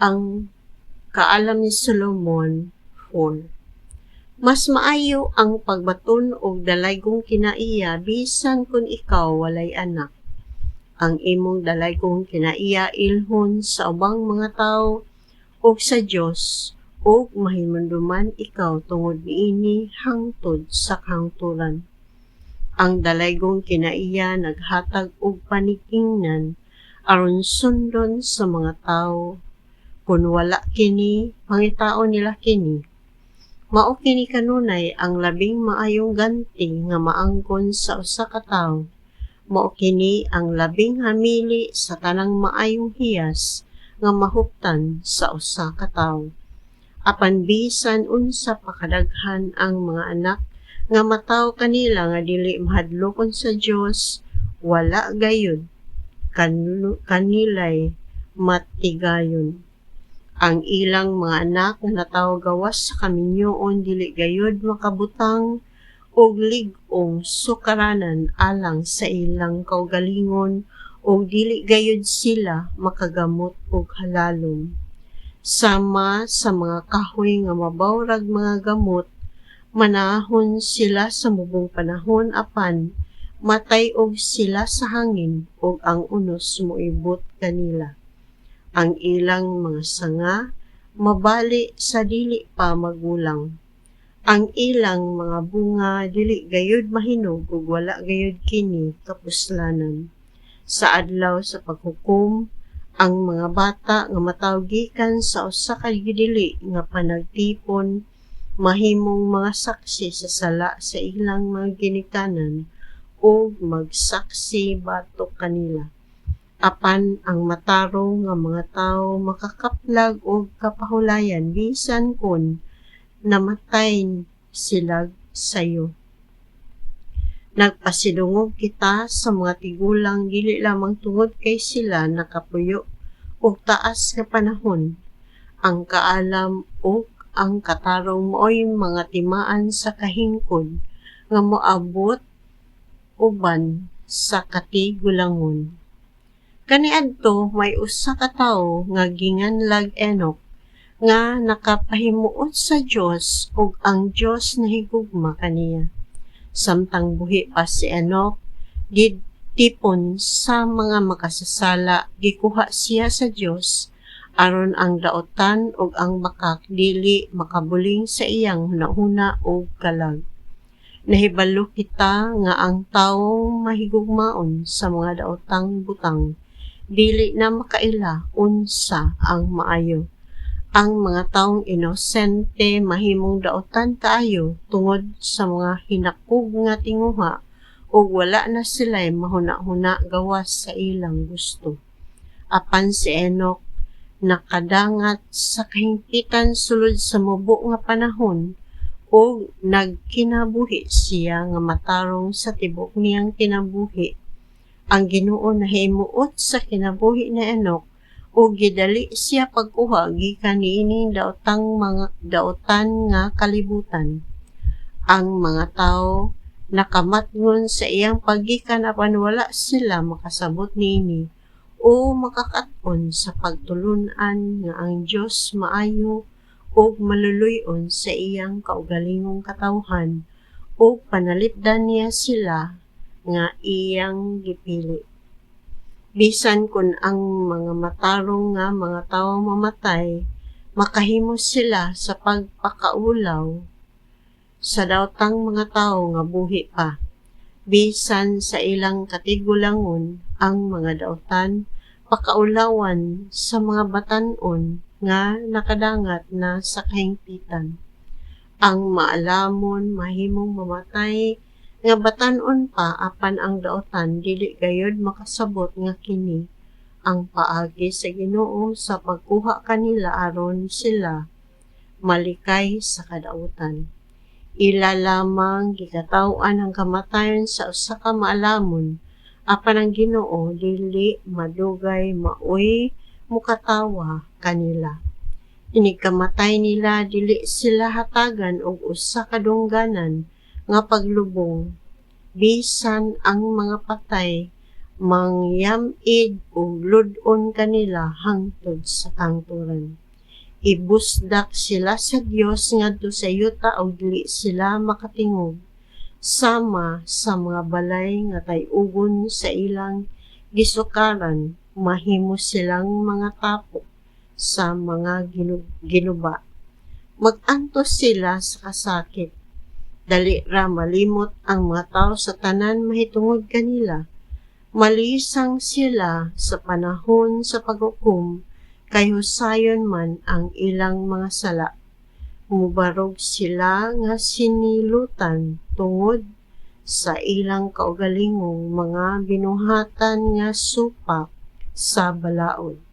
Ang kaalam ni Solomon 4. Mas maayo ang pagbaton og dalaygong kinaiya bisan kun ikaw walay anak. Ang imong dalaygong kinaiya ilhon sa ubang mga tawo ug sa Dios, ug mahimanduman ikaw tungod niini hangtod sa kahangturan. Ang dalaygong kinaiya naghatag og panikingnan aron sundon sa mga tawo. Kung wala kini, pangitaon nila kini. Mao kini kanunay ang labing maayong ganti nga maangkon sa usa ka tawo. Mao kini ang labing hamili sa tanang maayong hiyas nga mahuptan sa usa ka tawo. Apan bisan unsa pa kadaghan ang mga anak nga mataw kanila nga dili mahadlokon sa Dios, wala gayud kanilay matigayon. Ang ilang mga anak nga natawo gawas sa kaminyoon dili gayud makabutang og lig-ong sukaranan alang sa ilang kaugalingon o dili gayud sila makagamot og halalom. Sama sa mga kahoy nga mabawrag mga gamot, manahon sila sa mubong panahon apan matay og sila sa hangin ug ang unos moibot kanila. Ang ilang mga sanga mabali sa dili pa magulang. Ang ilang mga bunga dili gayud mahinog ug wala gayud kini kapuslanan. Sa adlaw sa paghukom, ang mga bata nga mataw gikan sa usa ka dili nga panagtipon mahimong mga saksi sa sala sa ilang mga ginikanan ug magsaksi batok kanila. Apan ang matarong nga mga tawo makakaplag og kapahulayan bisan kun namatay sila sayo. Nagpasidungog kita sa mga tigulang dili lamang tungod kay sila nakapuyo og taas nga panahon. Ang kaalam ug ang katarong mooy mga timaan sa kahingkod nga moabot uban sa katigulangon. Kaniadto may usa ka tawo nga ginganlag Enok nga nakapahimuot sa Dios ug ang Dios nahigugma kaniya. Samtang buhi pa si Enok, gitipon sa mga makasasala, gikuha siya sa Dios aron ang daotan ug ang bakak dili makabuling sa iyang hunahuna ug kalag. Nahibalo kita nga ang tawo mahigugmaon sa mga daotang butang dili na makaila unsa ang maayo. Ang mga taong inosente mahimong daotan kaayo tungod sa mga hinakog nga tinguha ug wala na sila'y mahuna-huna gawas sa ilang gusto. Apan si Enok nakadangat sa kahingpitan sulod sa mubo nga panahon ug nagkinabuhi siya nga matarong sa tibok niyang kinabuhi. Ang Ginoo nahimuot sa kinabuhi ni Enok ug gidali siya pagkuha gikan niining daotan nga kalibutan. Ang mga tawo nakamatngon sa iyang paggikan apan wala sila makasabot niini o makakaton sa pagtulunan nga ang Dios maayo ug maluluy-on sa iyang kaugalingong katawhan ug panalipdan niya sila nga iyang gipili. Bisan kun ang mga matarong nga mga tawo mamatay, makahimo sila sa pagpakaulaw sa daotang mga tawo nga buhi pa. Bisan sa ilang katigulangon, ang mga daotan pakaulawan sa mga batan-on nga nakadangat na sa kahingpitan. Ang maalamon mahimong mamatay nga batan-on pa apan ang daotan dili gayud makasabot nga kini ang paagi sa Ginoo sa pagkuha kanila aron sila malikay sa kadaotan. Ila lamang gikataw-an ang kamatayon sa usa ka maalamon apan ang Ginoo dili madugay maoy mukatawa kanila. Inig kamatay nila dili sila hatagan og usa ka dungganan nga paglubong. Bisan ang mga patay mangyamid o ludon kanila hangtod sa tangturan. Ibusdak sila sa Dios ngadto sa yuta og dili sila makatingog sama sa mga balay nga tay-ugon sa ilang gisukaran, mahimo silang mga tapo sa mga ginuba. Mag-antos sila sa kasakit. Dali ra malimot ang mga tao sa tanan mahitungod kanila. Malisang sila sa panahon sa paghukom, kay husayon man ang ilang mga sala. Mubarog sila nga sinilutan tungod sa ilang kaugalingong mga binuhatan nga supak sa balaod.